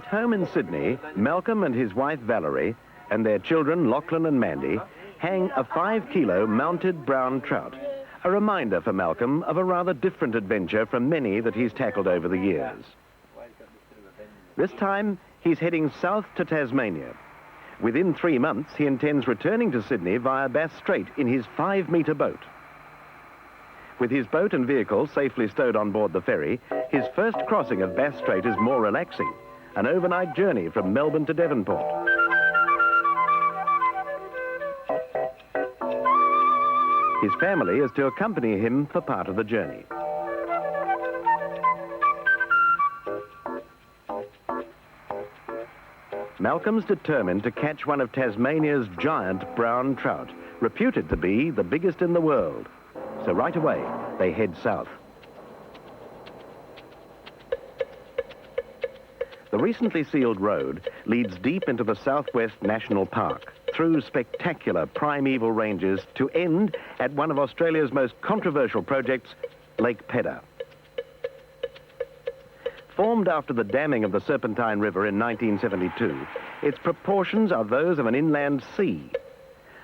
home in Sydney, Malcolm and his wife Valerie and their children Lachlan and Mandy hang a 5-kilo mounted brown trout, a reminder for Malcolm of a rather different adventure from many that he's tackled over the years. This time, he's heading south to Tasmania. Within 3 months, he intends returning to Sydney via Bass Strait in his 5-metre boat. With his boat and vehicle safely stowed on board the ferry, his first crossing of Bass Strait is more relaxing, an overnight journey from Melbourne to Devonport. His family is to accompany him for part of the journey. Malcolm's determined to catch one of Tasmania's giant brown trout, reputed to be the biggest in the world. So right away, they head south. The recently sealed road leads deep into the Southwest National Park, through spectacular primeval ranges to end at one of Australia's most controversial projects, Lake Pedder. Formed after the damming of the Serpentine River in 1972, its proportions are those of an inland sea.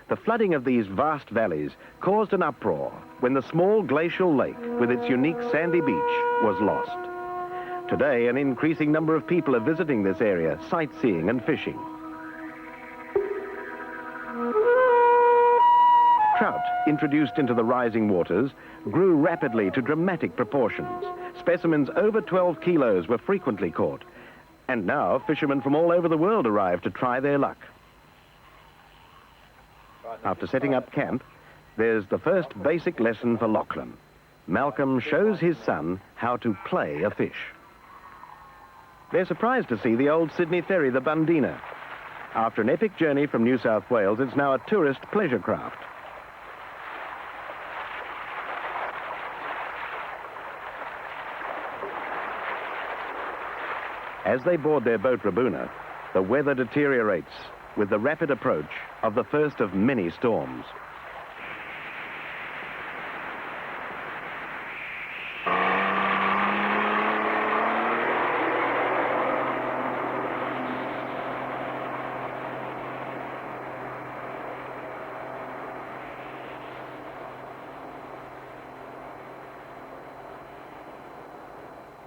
The flooding of these vast valleys caused an uproar when the small glacial lake with its unique sandy beach was lost. Today, an increasing number of people are visiting this area, sightseeing and fishing. Trout, introduced into the rising waters, grew rapidly to dramatic proportions. Specimens over 12 kilos were frequently caught, and now fishermen from all over the world arrive to try their luck. After setting up camp, there's the first basic lesson for Lachlan. Malcolm shows his son how to play a fish. They're surprised to see the old Sydney ferry, the Bundina. After an epic journey from New South Wales, it's now a tourist pleasure craft. As they board their boat Rabuna, the weather deteriorates with the rapid approach of the first of many storms.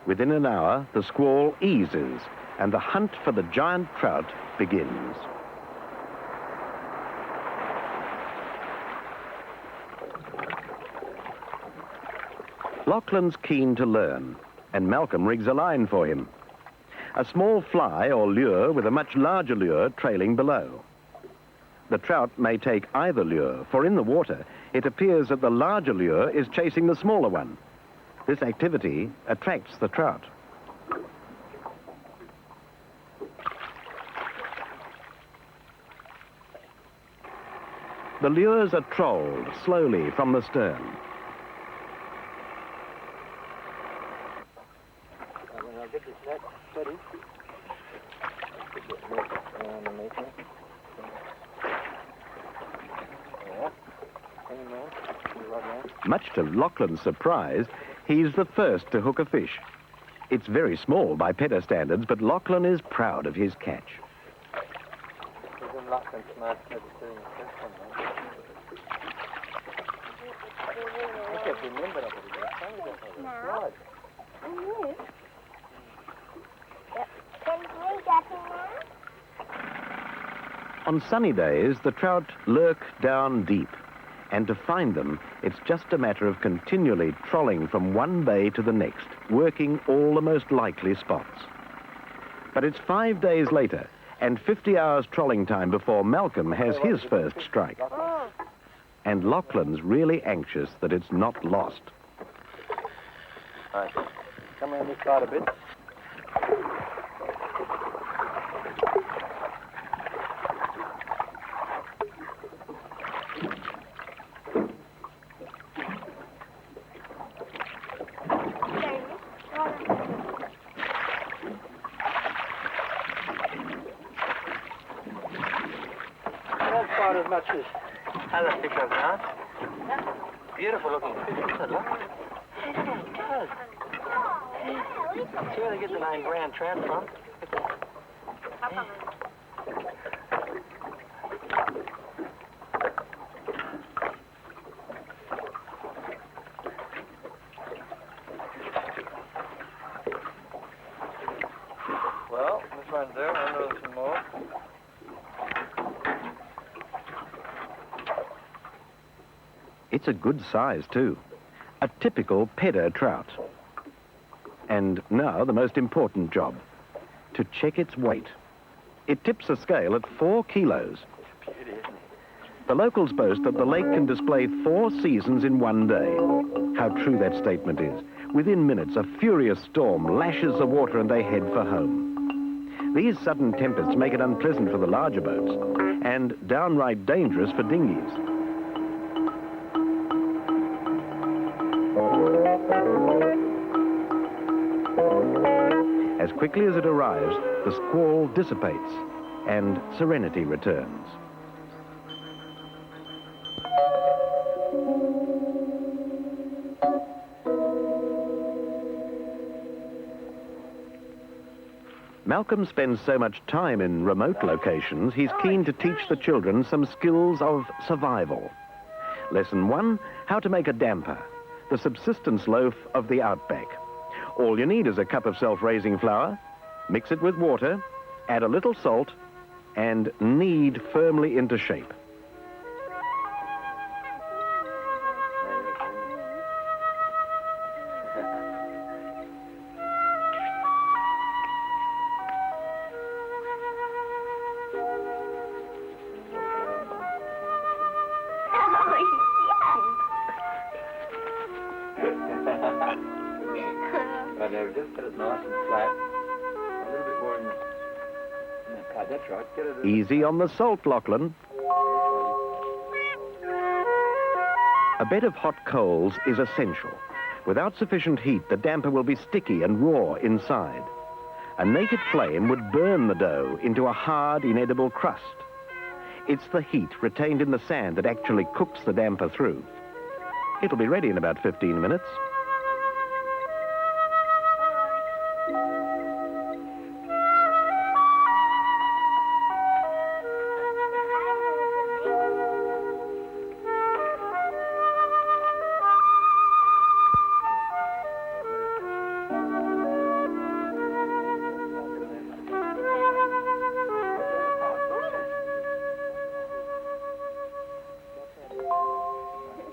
Within an hour, the squall eases and the hunt for the giant trout begins. Lachlan's keen to learn, and Malcolm rigs a line for him. A small fly or lure with a much larger lure trailing below. The trout may take either lure, for in the water, it appears that the larger lure is chasing the smaller one. This activity attracts the trout. The lures are trolled slowly from the stern. I'll get this net steady. Get this net around underneath it. Yeah. Hang on, right now. Much to Lachlan's surprise, he's the first to hook a fish. It's very small by Pedder standards, but Lachlan is proud of his catch. Isn't Lachlan smart for doing the first one, though? I can't remember that. No. I knew. Can we get him now? On sunny days, the trout lurk down deep. And to find them, it's just a matter of continually trolling from one bay to the next, working all the most likely spots. But it's 5 days later, and 50 hours trolling time before Malcolm has his first strike. And Lachlan's really anxious that it's not lost. Right. Come around this side a bit. Quite as much as other fish I've caught. Beautiful looking fish, isn't it? Look. See where they get the name brown trout from? Well, this one's there. I'll know some more. It's a good size, too. A typical Pedder trout. And now the most important job, to check its weight. It tips a scale at 4 kilos. The locals boast that the lake can display 4 seasons in one day. How true that statement is. Within minutes, a furious storm lashes the water and they head for home. These sudden tempests make it unpleasant for the larger boats and downright dangerous for dinghies. As quickly as it arrives, the squall dissipates and serenity returns. Malcolm spends so much time in remote locations, he's keen to teach the children some skills of survival. Lesson 1, how to make a damper, the subsistence loaf of the outback. All you need is a cup of self-raising flour, mix it with water, add a little salt, and knead firmly into shape. Right there, just get it nice and flat. A little bit more in the cut. That's right. Get it. Easy on the salt, Lachlan. A bed of hot coals is essential. Without sufficient heat, the damper will be sticky and raw inside. A naked flame would burn the dough into a hard, inedible crust. It's the heat retained in the sand that actually cooks the damper through. It'll be ready in about 15 minutes.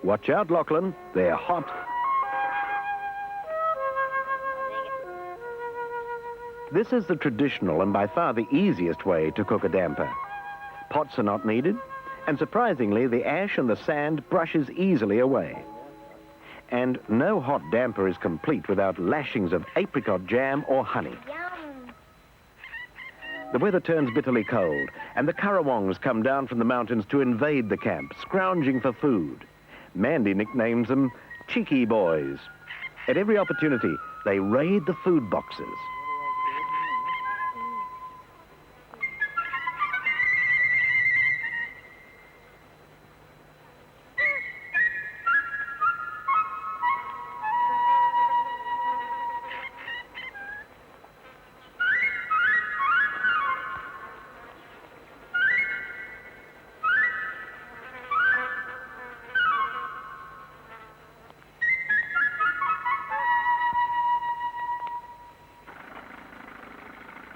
Watch out, Lachlan. They're hot. This is the traditional and by far the easiest way to cook a damper. Pots are not needed, and surprisingly, the ash and the sand brushes easily away. And no hot damper is complete without lashings of apricot jam or honey. Yum. The weather turns bitterly cold, and the currawongs come down from the mountains to invade the camp, scrounging for food. Mandy nicknames them cheeky boys. At every opportunity, they raid the food boxes.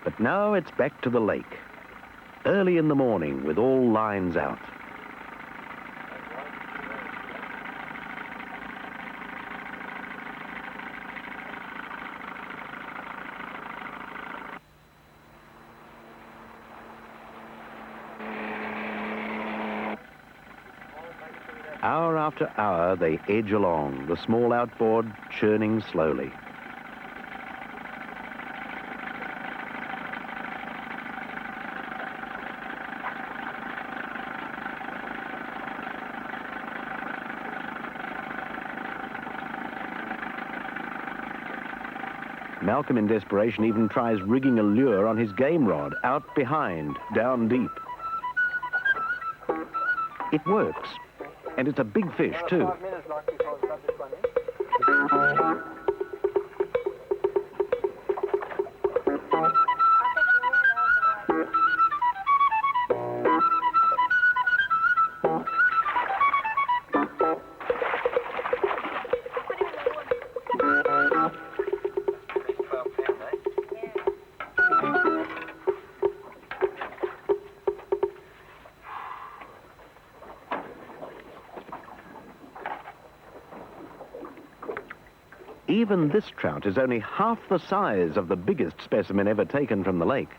But now it's back to the lake. Early in the morning with all lines out. Hour after hour they edge along, the small outboard churning slowly. Malcolm, in desperation, even tries rigging a lure on his game rod, out behind, down deep. It works, and it's a big fish, too. 5 minutes like before I start this one in. Even this trout is only half the size of the biggest specimen ever taken from the lake.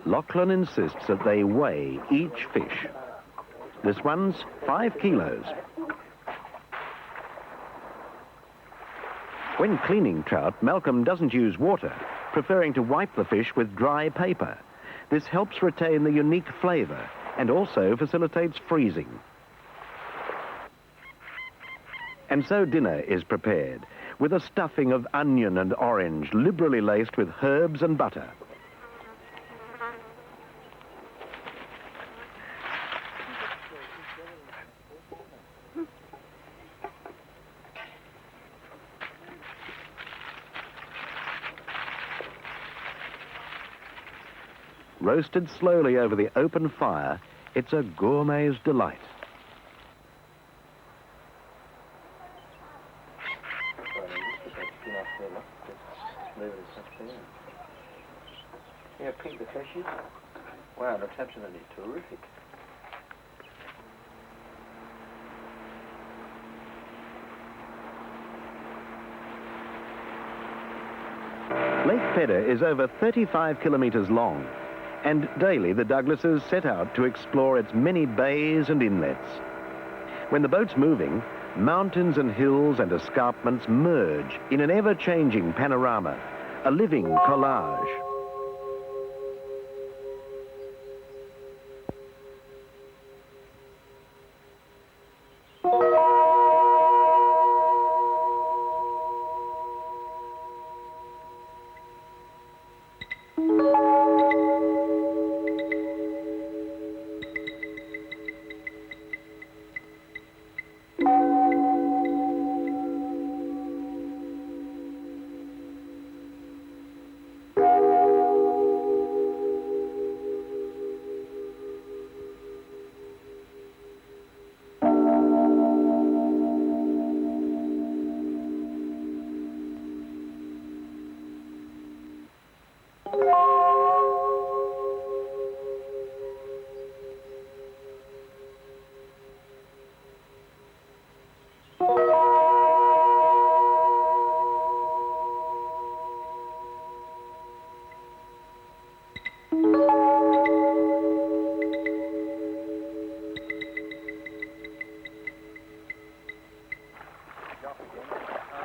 Lachlan insists that they weigh each fish. This one's 5 kilos. When cleaning trout, Malcolm doesn't use water, preferring to wipe the fish with dry paper. This helps retain the unique flavour and also facilitates freezing. And so dinner is prepared, with a stuffing of onion and orange liberally laced with herbs and butter. Roasted slowly over the open fire, it's a gourmet's delight. Yeah, pink the fishes. Wow, that's absolutely terrific. Lake Pedder is over 35 kilometres long, and daily the Douglases set out to explore its many bays and inlets. When the boat's moving, mountains and hills and escarpments merge in an ever-changing panorama, a living collage.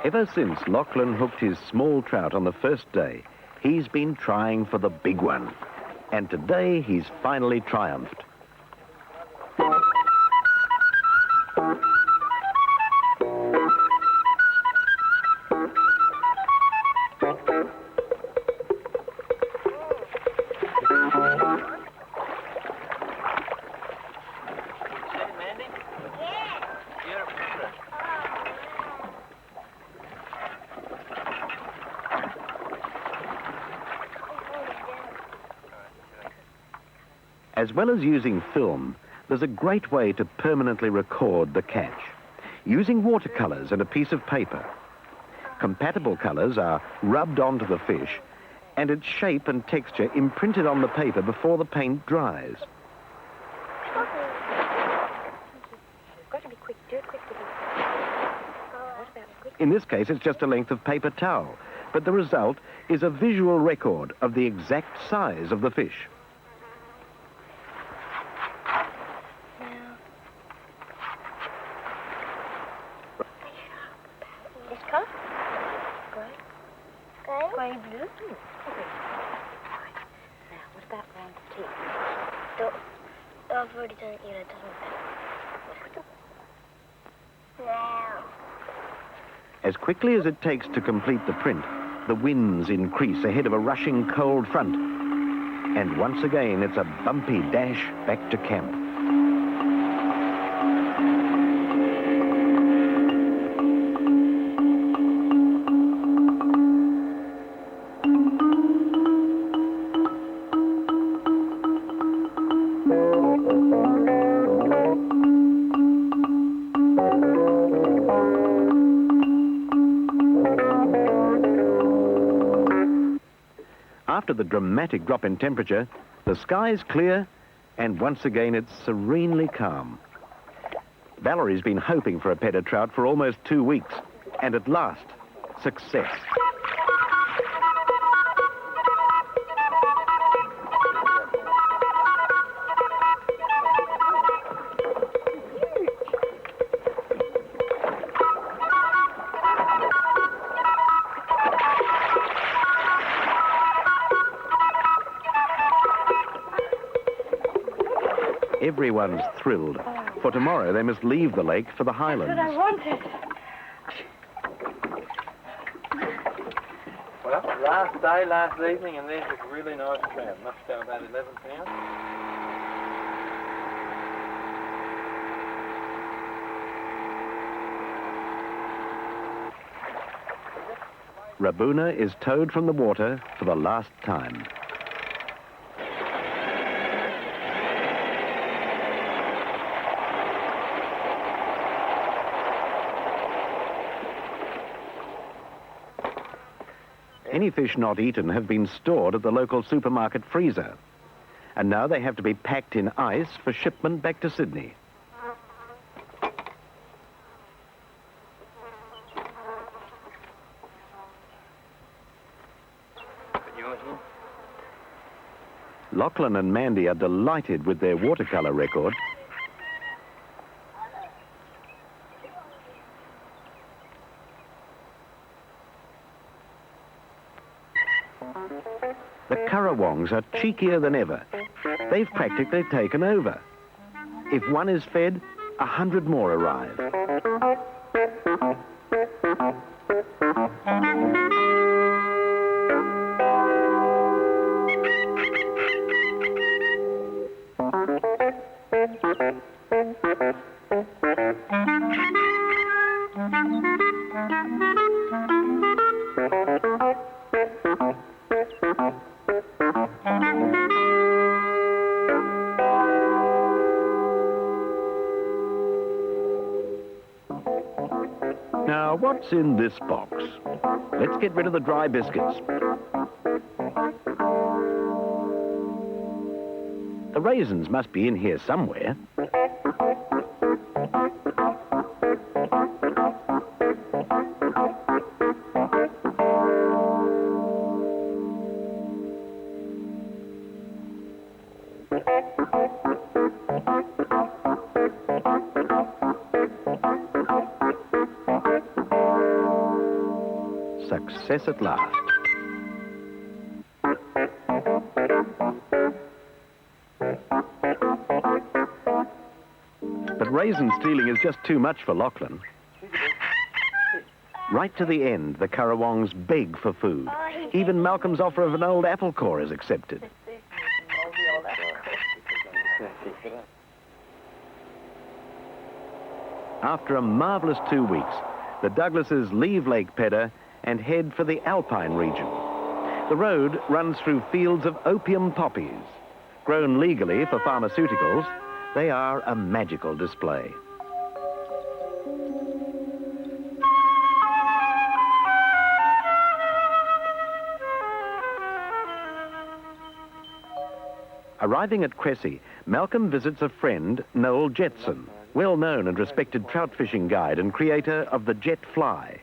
Ever since Lachlan hooked his small trout on the first day, he's been trying for the big one. And today he's finally triumphed. As well as using film, there's a great way to permanently record the catch, using watercolours and a piece of paper. Compatible colours are rubbed onto the fish and its shape and texture imprinted on the paper before the paint dries. In this case, it's just a length of paper towel, but the result is a visual record of the exact size of the fish. This colour? Grey. Grey? Grey blue. Okay. Now, what about round the teeth? I've already done it, it doesn't matter. Now. As quickly as it takes to complete the print, the winds increase ahead of a rushing cold front. And once again, it's a bumpy dash back to camp. After the dramatic drop in temperature, the sky's clear and once again it's serenely calm. Valerie's been hoping for a Pedder trout for almost 2 weeks, and at last, success. Everyone's thrilled, for tomorrow they must leave the lake for the highlands. That's what I wanted. Well, last day, last evening, and there's a really nice trout. Must go about 11 pounds. Rabuna is towed from the water for the last time. Any fish not eaten have been stored at the local supermarket freezer, and now they have to be packed in ice for shipment back to Sydney. Lachlan and Mandy are delighted with their watercolour record. The currawongs are cheekier than ever. They've practically taken over. If one is fed, 100 more arrive. Now, what's in this box? Let's get rid of the dry biscuits. The raisins must be in here somewhere. Success at last. But raisin stealing is just too much for Lachlan. Right to the end, the currawongs beg for food. Even Malcolm's offer of an old apple core is accepted. After a marvellous 2 weeks, the Douglases leave Lake Pedder and head for the Alpine region. The road runs through fields of opium poppies. Grown legally for pharmaceuticals, they are a magical display. Arriving at Cressy, Malcolm visits a friend, Noel Jetson, well-known and respected trout fishing guide and creator of the jet fly.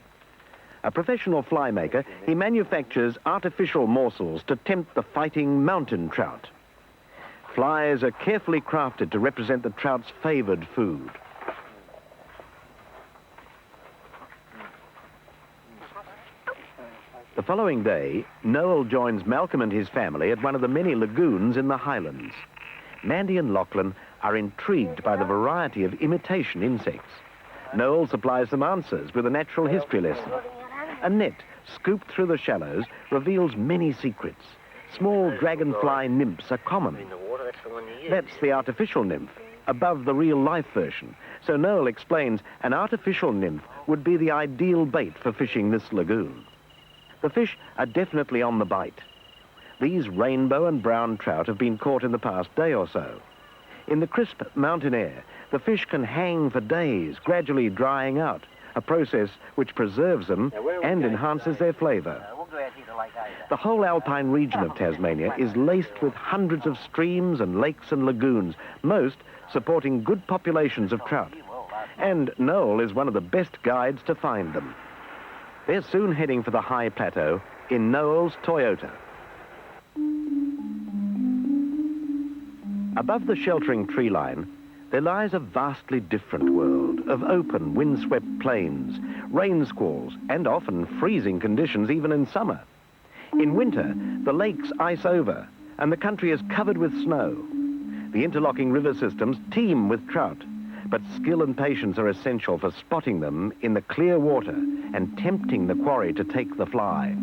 A professional fly maker, he manufactures artificial morsels to tempt the fighting mountain trout. Flies are carefully crafted to represent the trout's favoured food. The following day, Noel joins Malcolm and his family at one of the many lagoons in the Highlands. Mandy and Lachlan are intrigued by the variety of imitation insects. Noel supplies them answers with a natural history lesson. A net scooped through the shallows reveals many secrets. Small dragonfly nymphs are common. That's the artificial nymph, above the real-life version. So Noel explains an artificial nymph would be the ideal bait for fishing this lagoon. The fish are definitely on the bite. These rainbow and brown trout have been caught in the past day or so. In the crisp mountain air, the fish can hang for days, gradually drying out, a process which preserves them and enhances their flavour. We'll go out here The whole alpine region of Tasmania is laced with hundreds of streams and lakes and lagoons, most supporting good populations of trout. And Noel is one of the best guides to find them. They're soon heading for the high plateau in Noel's Toyota. Above the sheltering tree line, there lies a vastly different world of open, windswept plains, rain squalls, and often freezing conditions even in summer. In winter, the lakes ice over, and the country is covered with snow. The interlocking river systems teem with trout, but skill and patience are essential for spotting them in the clear water and tempting the quarry to take the fly.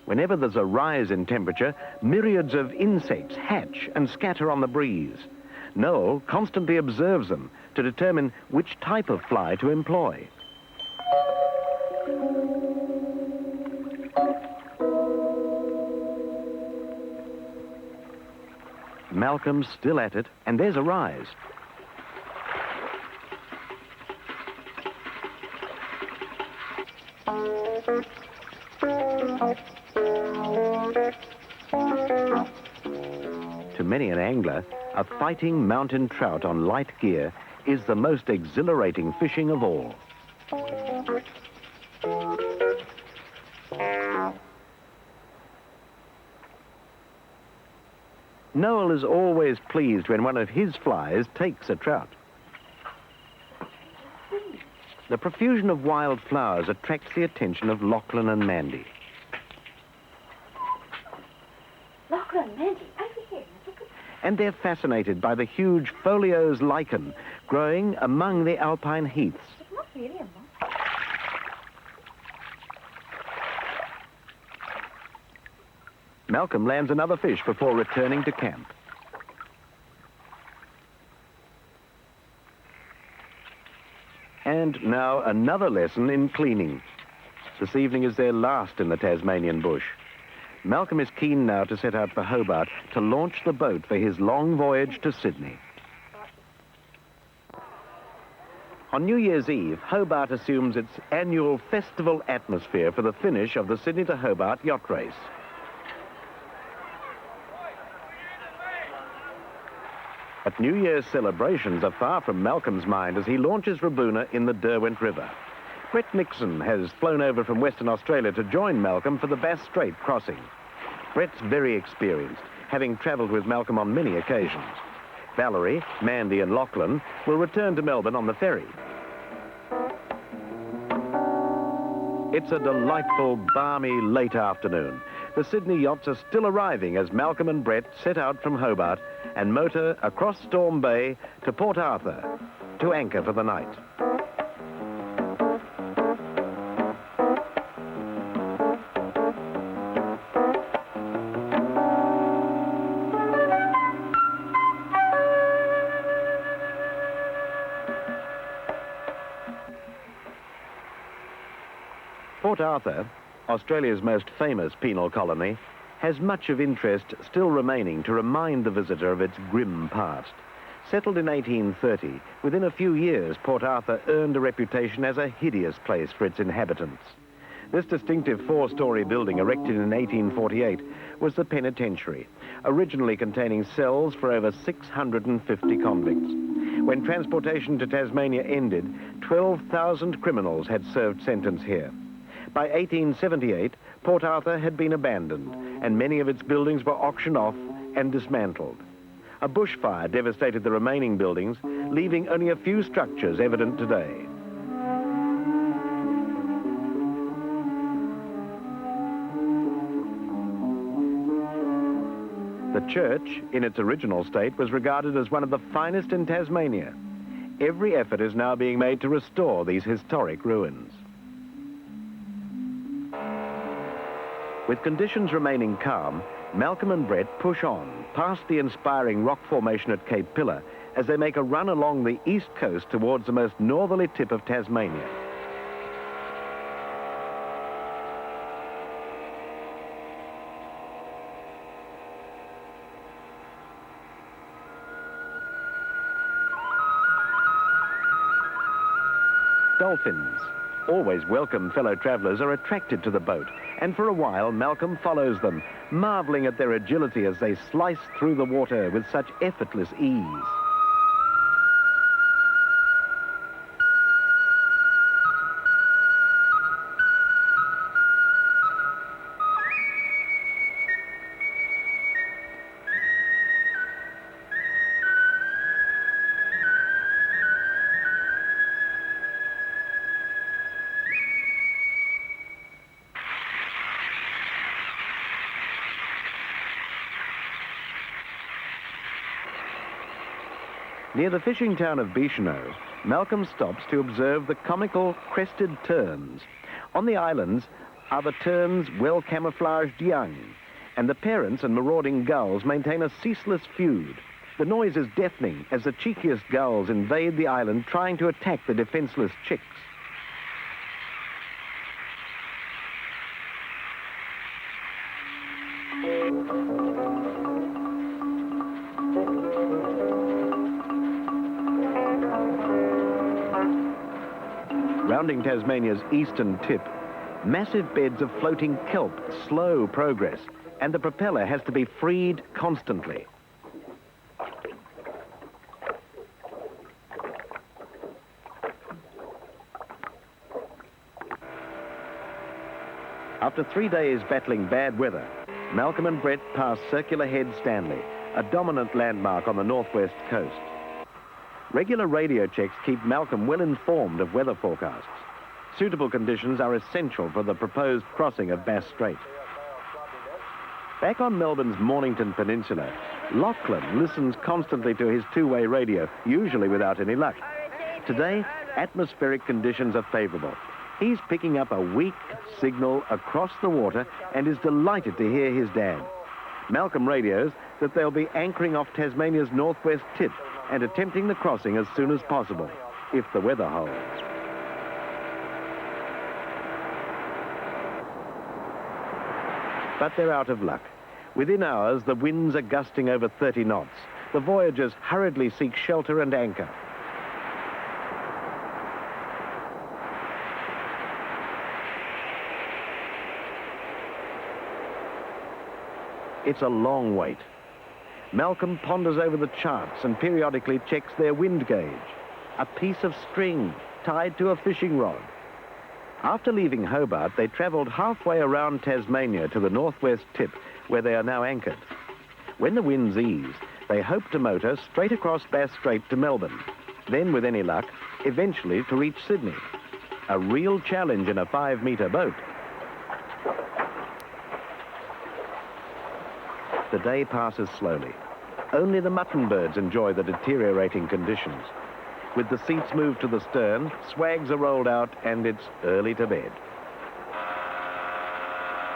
Whenever there's a rise in temperature, myriads of insects hatch and scatter on the breeze. Noel constantly observes them to determine which type of fly to employ. Malcolm's still at it, and there's a rise. To many an angler, a fighting mountain trout on light gear is the most exhilarating fishing of all. Noel is always pleased when one of his flies takes a trout. The profusion of wild flowers attracts the attention of Lachlan and Mandy. Lachlan, Mandy, over here. Look at... And they're fascinated by the huge foliose lichen growing among the alpine heaths. It's not really a moss. Malcolm lands another fish before returning to camp. And now another lesson in cleaning. This evening is their last in the Tasmanian bush. Malcolm is keen now to set out for Hobart to launch the boat for his long voyage to Sydney. On New Year's Eve, Hobart assumes its annual festival atmosphere for the finish of the Sydney to Hobart yacht race. But New Year's celebrations are far from Malcolm's mind as he launches Rabuna in the Derwent River. Brett Nixon has flown over from Western Australia to join Malcolm for the Bass Strait crossing. Brett's very experienced, having travelled with Malcolm on many occasions. Valerie, Mandy and Lachlan will return to Melbourne on the ferry. It's a delightful, balmy late afternoon. The Sydney yachts are still arriving as Malcolm and Brett set out from Hobart and motor across Storm Bay to Port Arthur to anchor for the night. Port Arthur, Australia's most famous penal colony, has much of interest still remaining to remind the visitor of its grim past. Settled in 1830, within a few years, Port Arthur earned a reputation as a hideous place for its inhabitants. This distinctive four-storey building, erected in 1848, was the penitentiary, originally containing cells for over 650 convicts. When transportation to Tasmania ended, 12,000 criminals had served sentence here. By 1878, Port Arthur had been abandoned, and many of its buildings were auctioned off and dismantled. A bushfire devastated the remaining buildings, leaving only a few structures evident today. The church, in its original state, was regarded as one of the finest in Tasmania. Every effort is now being made to restore these historic ruins. With conditions remaining calm, Malcolm and Brett push on, past the inspiring rock formation at Cape Pillar, as they make a run along the east coast towards the most northerly tip of Tasmania. Dolphins, always welcome fellow travellers, are attracted to the boat, and for a while Malcolm follows them, marvelling at their agility as they slice through the water with such effortless ease. Near the fishing town of Bicheno, Malcolm stops to observe the comical crested terns. On the islands are the terns' well-camouflaged young, and the parents and marauding gulls maintain a ceaseless feud. The noise is deafening as the cheekiest gulls invade the island, trying to attack the defenseless chicks. Rounding Tasmania's eastern tip, massive beds of floating kelp slow progress, and the propeller has to be freed constantly. After 3 days battling bad weather, Malcolm and Brett pass Circular Head Stanley, a dominant landmark on the northwest coast. Regular radio checks keep Malcolm well informed of weather forecasts. Suitable conditions are essential for the proposed crossing of Bass Strait. Back on Melbourne's Mornington Peninsula, Lachlan listens constantly to his two-way radio, usually without any luck. Today, atmospheric conditions are favourable. He's picking up a weak signal across the water and is delighted to hear his dad. Malcolm radios that they'll be anchoring off Tasmania's northwest tip and attempting the crossing as soon as possible, if the weather holds. But they're out of luck. Within hours, the winds are gusting over 30 knots. The voyagers hurriedly seek shelter and anchor. It's a long wait. Malcolm ponders over the charts and periodically checks their wind gauge. A piece of string tied to a fishing rod. After leaving Hobart, they travelled halfway around Tasmania to the northwest tip, where they are now anchored. When the winds ease, they hope to motor straight across Bass Strait to Melbourne. Then, with any luck, eventually to reach Sydney. A real challenge in a 5-metre boat. The day passes slowly. Only the mutton birds enjoy the deteriorating conditions. With the seats moved to the stern, swags are rolled out, and it's early to bed.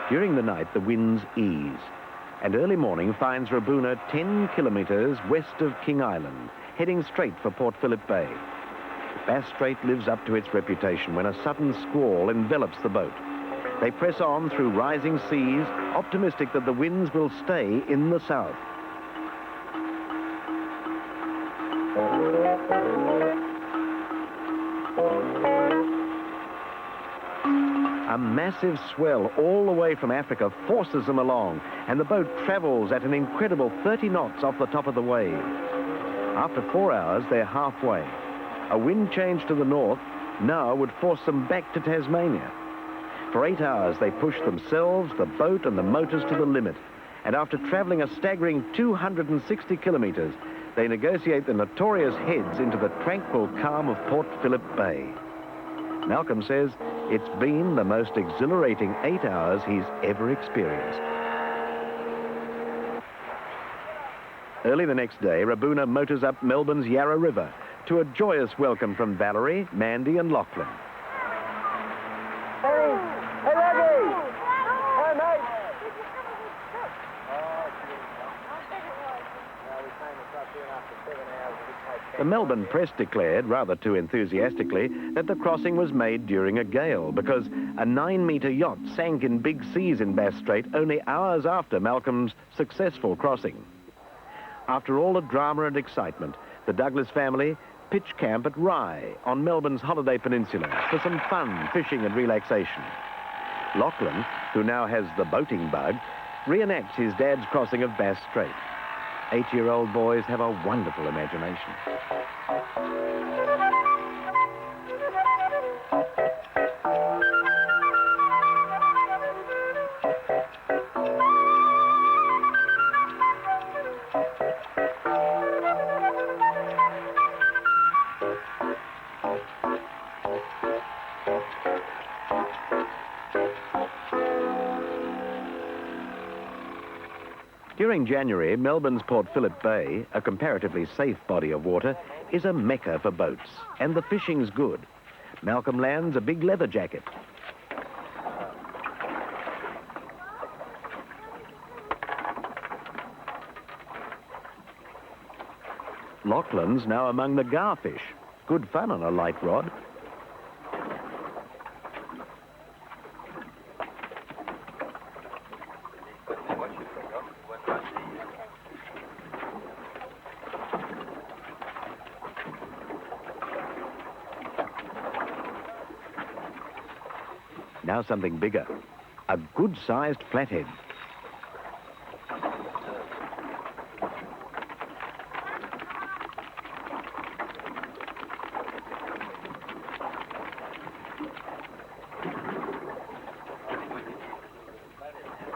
During the night, the winds ease, and early morning finds Rabuna 10 kilometres west of King Island, heading straight for Port Phillip Bay. Bass Strait lives up to its reputation when a sudden squall envelops the boat. They press on through rising seas, optimistic that the winds will stay in the south. A massive swell all the way from Africa forces them along, and the boat travels at an incredible 30 knots off the top of the wave. After 4 hours, they're halfway. A wind change to the north now would force them back to Tasmania. For 8 hours, they push themselves, the boat, and the motors to the limit. And after travelling a staggering 260 kilometres, they negotiate the notorious heads into the tranquil calm of Port Phillip Bay. Malcolm says it's been the most exhilarating 8 hours he's ever experienced. Early the next day, Rabuna motors up Melbourne's Yarra River to a joyous welcome from Valerie, Mandy, and Lachlan. The Melbourne press declared, rather too enthusiastically, that the crossing was made during a gale because a 9-metre yacht sank in big seas in Bass Strait only hours after Malcolm's successful crossing. After all the drama and excitement, the Douglas family pitched camp at Rye on Melbourne's holiday peninsula for some fun, fishing and relaxation. Lachlan, who now has the boating bug, reenacts his dad's crossing of Bass Strait. 8-year-old boys have a wonderful imagination. During January, Melbourne's Port Phillip Bay, a comparatively safe body of water, is a mecca for boats, and the fishing's good. Malcolm lands a big leather jacket. Lachlan's now among the garfish. Good fun on a light rod. Now something bigger, a good-sized flathead.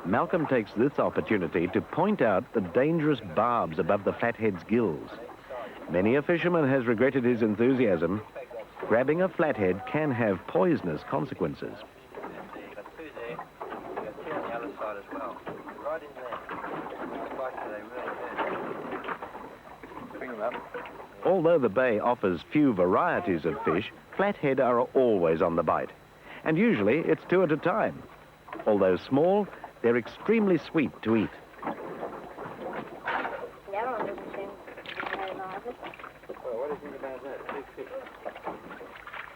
Malcolm takes this opportunity to point out the dangerous barbs above the flathead's gills. Many a fisherman has regretted his enthusiasm. Grabbing a flathead can have poisonous consequences. Although the bay offers few varieties of fish, flathead are always on the bite. And usually it's 2 at a time. Although small, they're extremely sweet to eat.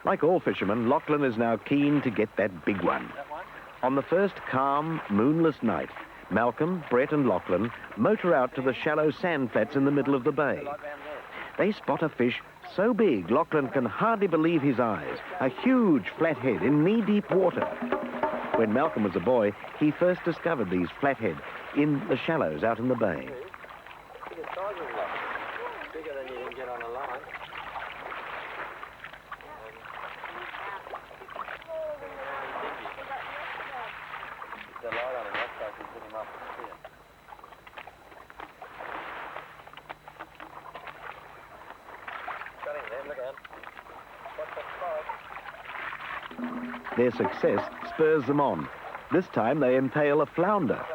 Like all fishermen, Lachlan is now keen to get that big one. On the first calm, moonless night, Malcolm, Brett and Lachlan motor out to the shallow sand flats in the middle of the bay. They spot a fish so big Lachlan can hardly believe his eyes, a huge flathead in knee-deep water. When Malcolm was a boy, he first discovered these flathead in the shallows out in the bay. Bigger than you can get on a line. The light on him, that's how you put him up and see him. Got him there, look at him. What's that spot? Their success spurs them on. This time they impale a flounder.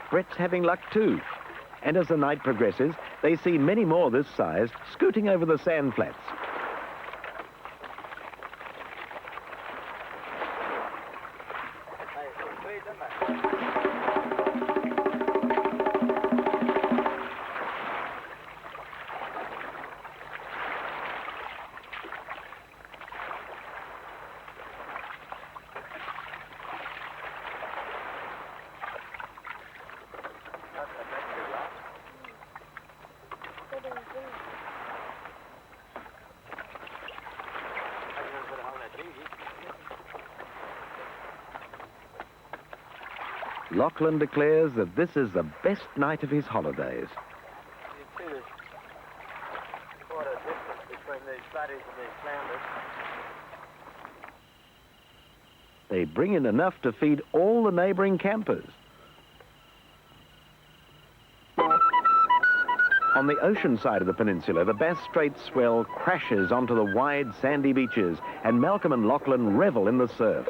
Brett's having luck too. And as the night progresses, they see many more this size scooting over the sand flats. Lachlan declares that this is the best night of his holidays. You see there's quite a difference between these flatties and these flounders. They bring in enough to feed all the neighbouring campers. On the ocean side of the peninsula, the Bass Strait swell crashes onto the wide sandy beaches, and Malcolm and Lachlan revel in the surf.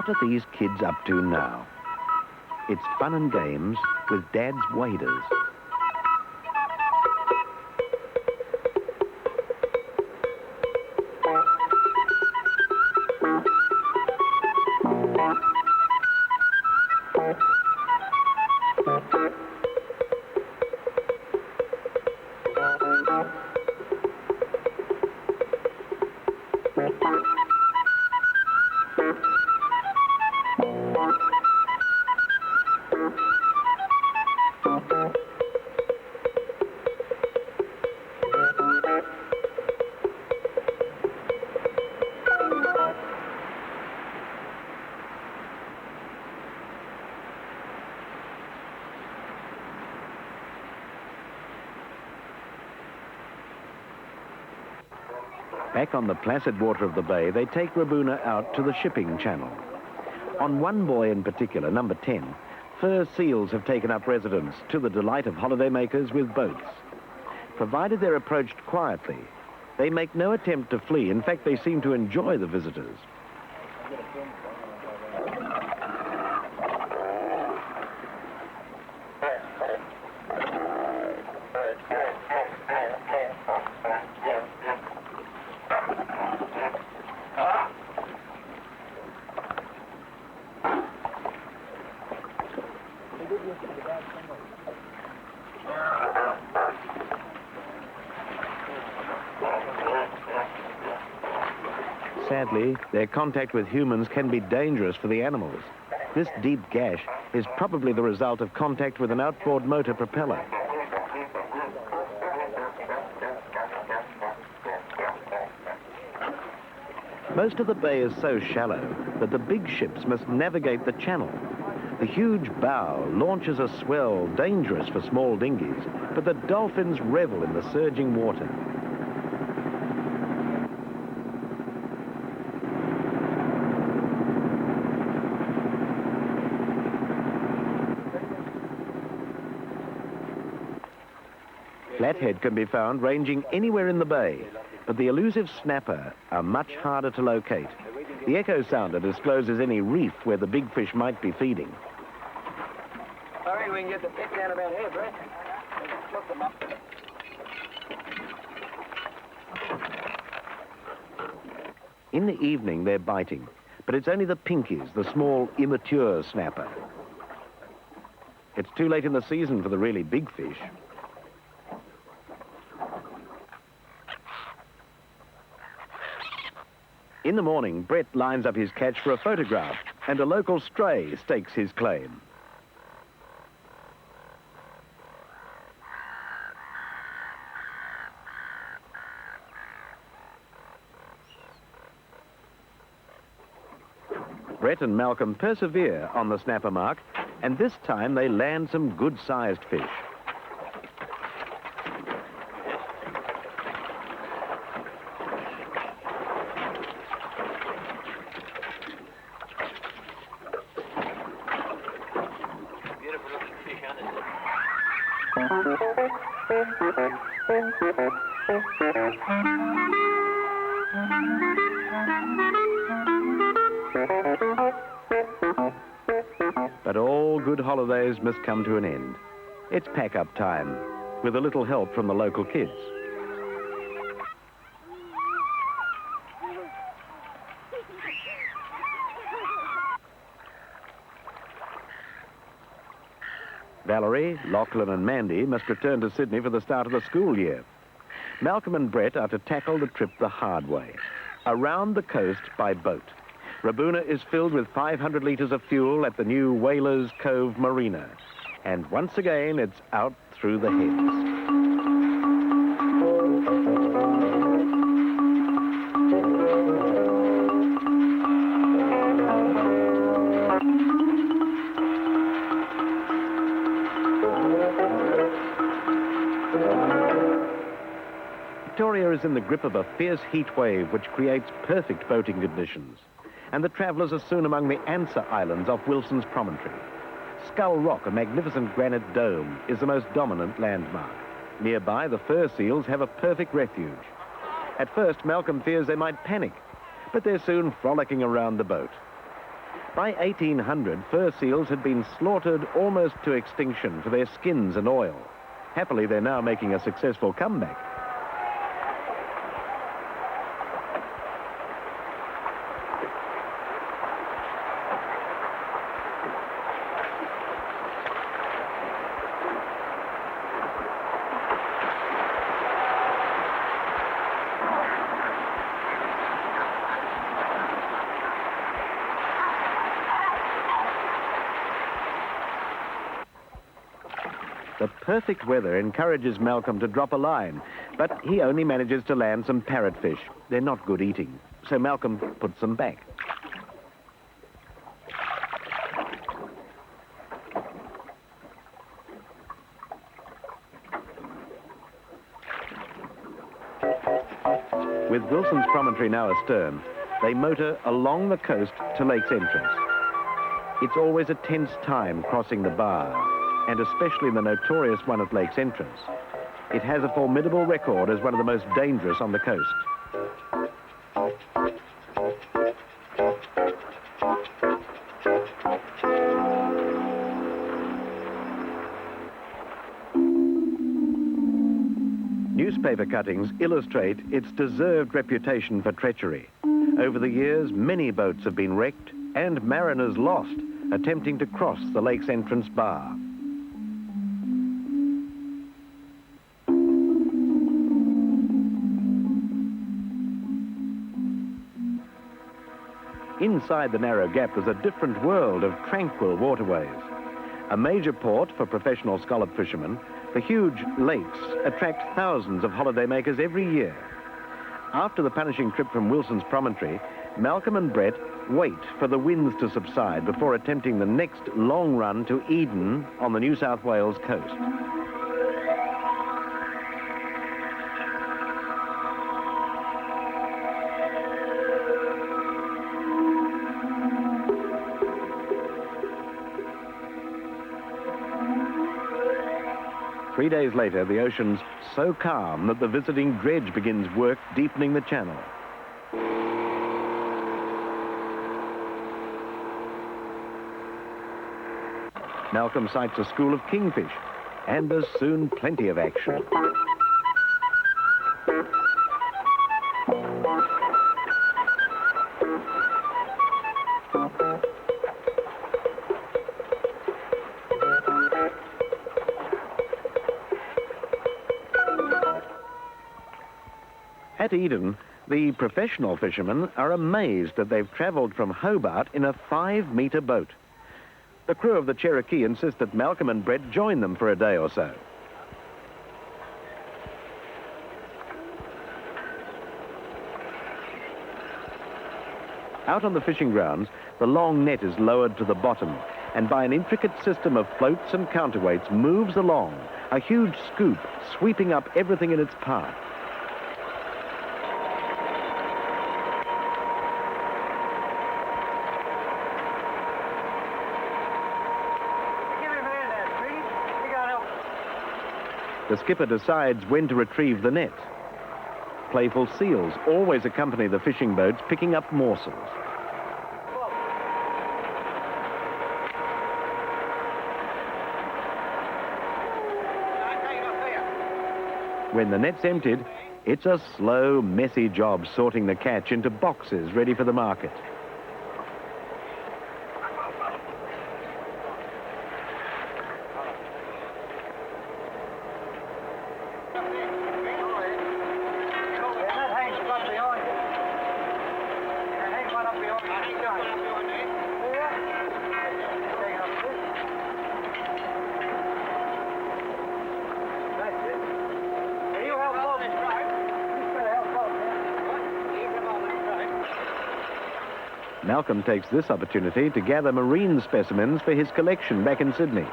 What are these kids up to now? It's fun and games with Dad's waders. Back on the placid water of the bay, they take Rabuna out to the shipping channel. On one buoy in particular, number 10, fur seals have taken up residence, to the delight of holidaymakers with boats. Provided they're approached quietly, they make no attempt to flee. In fact, they seem to enjoy the visitors. Sadly, their contact with humans can be dangerous for the animals. This deep gash is probably the result of contact with an outboard motor propeller. Most of the bay is so shallow that the big ships must navigate the channel. The huge bow launches a swell dangerous for small dinghies, but the dolphins revel in the surging water. Flathead can be found ranging anywhere in the bay, but the elusive snapper are much harder to locate. The echo sounder discloses any reef where the big fish might be feeding. I reckon we can get the fish down about here, Brett. In the evening, they're biting, but it's only the pinkies, the small, immature snapper. It's too late in the season for the really big fish. In the morning, Brett lines up his catch for a photograph, and a local stray stakes his claim. Brett and Malcolm persevere on the snapper mark, and this time they land some good-sized fish. But all good holidays must come to an end. It's pack-up time, with a little help from the local kids. Valerie, Lachlan and Mandy must return to Sydney for the start of the school year. Malcolm and Brett are to tackle the trip the hard way, around the coast by boat. Rabuna is filled with 500 litres of fuel at the new Whalers Cove Marina. And once again, it's out through the heads. Victoria is in the grip of a fierce heat wave which creates perfect boating conditions. And the travellers are soon among the Answer Islands off Wilson's Promontory. Skull Rock, a magnificent granite dome, is the most dominant landmark. Nearby, the fur seals have a perfect refuge. At first, Malcolm fears they might panic, but they're soon frolicking around the boat. By 1800, fur seals had been slaughtered almost to extinction for their skins and oil. Happily, they're now making a successful comeback. The perfect weather encourages Malcolm to drop a line, but he only manages to land some parrotfish. They're not good eating, so Malcolm puts them back. With Wilson's Promontory now astern, they motor along the coast to Lake's entrance. It's always a tense time crossing the bar, and especially the notorious one at Lake's entrance. It has a formidable record as one of the most dangerous on the coast. Newspaper cuttings illustrate its deserved reputation for treachery. Over the years, many boats have been wrecked and mariners lost attempting to cross the lake's entrance bar. Inside the narrow gap, there's a different world of tranquil waterways. A major port for professional scallop fishermen, the huge lakes attract thousands of holidaymakers every year. After the punishing trip from Wilson's Promontory, Malcolm and Brett wait for the winds to subside before attempting the next long run to Eden on the New South Wales coast. Three days later, the ocean's so calm that the visiting dredge begins work deepening the channel. Malcolm sights a school of kingfish, and there's soon plenty of action. At Eden, the professional fishermen are amazed that they've travelled from Hobart in a 5-metre boat. The crew of the Cherokee insist that Malcolm and Brett join them for a day or so. Out on the fishing grounds, the long net is lowered to the bottom and by an intricate system of floats and counterweights moves along, a huge scoop sweeping up everything in its path. The skipper decides when to retrieve the net. Playful seals always accompany the fishing boats, picking up morsels. When the net's emptied, it's a slow, messy job sorting the catch into boxes ready for the market. Malcolm takes this opportunity to gather marine specimens for his collection back in Sydney.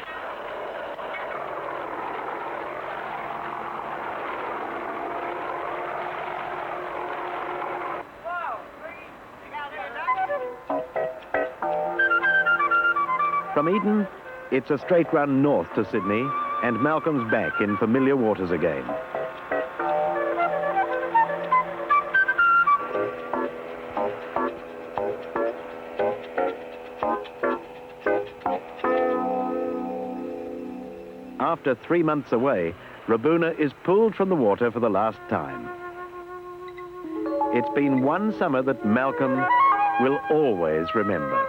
From Eden, it's a straight run north to Sydney, and Malcolm's back in familiar waters again. after 3 months away, Rabuna is pulled from the water for the last time. It's been one summer that Malcolm will always remember.